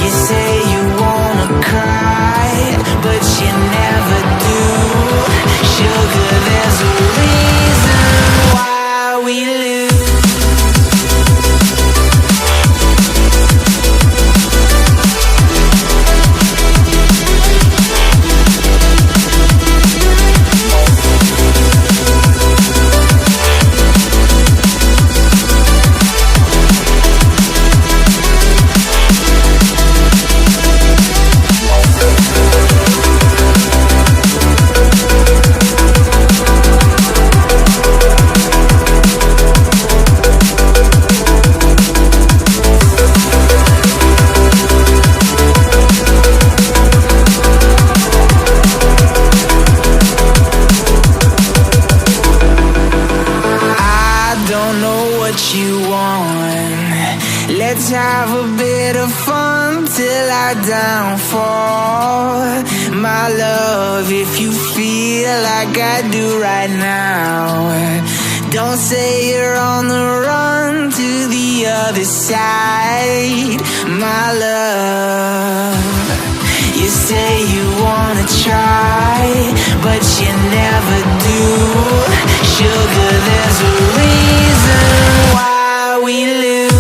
You say you wanna cry, but you never do. Sugar, there's a reason why we lose. Let's have a bit of fun till I downfall. My love, if you feel like I do right now, don't say you're on the run to the other side. My love, you say you wanna try, but you never do. Sugar, there's a reason why we lose.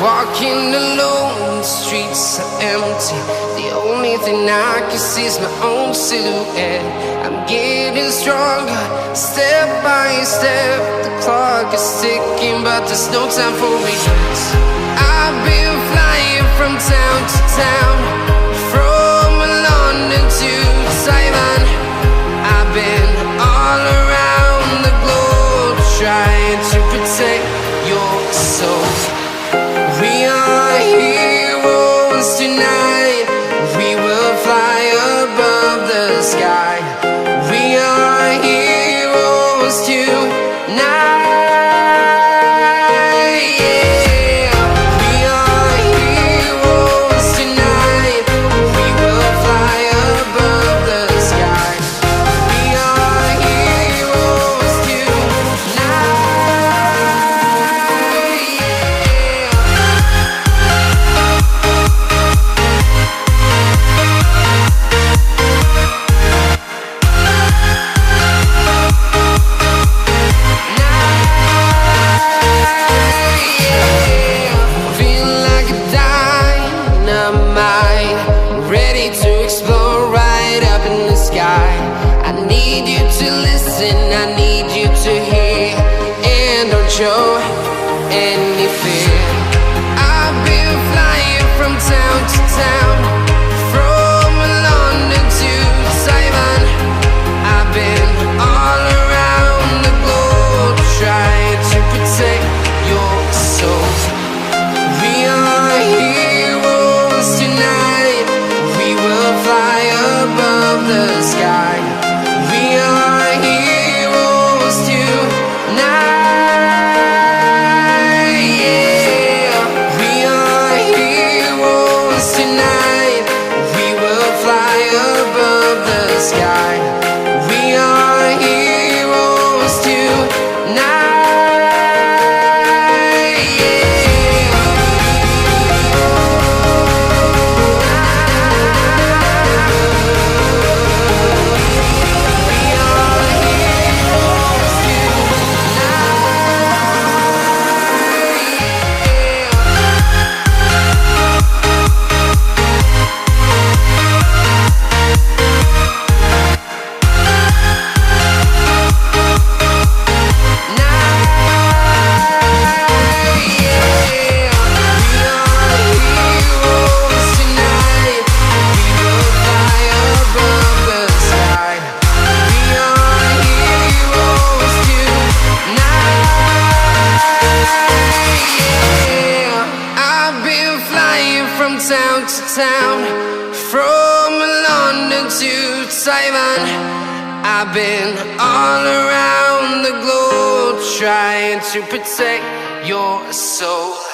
Walking alone, the streets are empty. The only thing I can see is my own silhouette. I'm getting stronger, step by step. The clock is ticking, but there's no time for me. I've been flying from town to town, from London to Taiwan. I've been all around the globe, trying to protect your soul. We are heroes tonight. We will fly above the sky. We are heroes tonight. Yeah. We are heroes tonight. We will fly above the sky. We are heroes tonight. I need you to listen, I need you to hear, and don't show any fear. I've been flying from town to town, from London to Taiwan. I've been all around the globe, trying to protect your soul. We are heroes tonight. We will fly above the sky. We are heroes tonight. Yeah. saving. I've been all around the globe trying to protect your soul.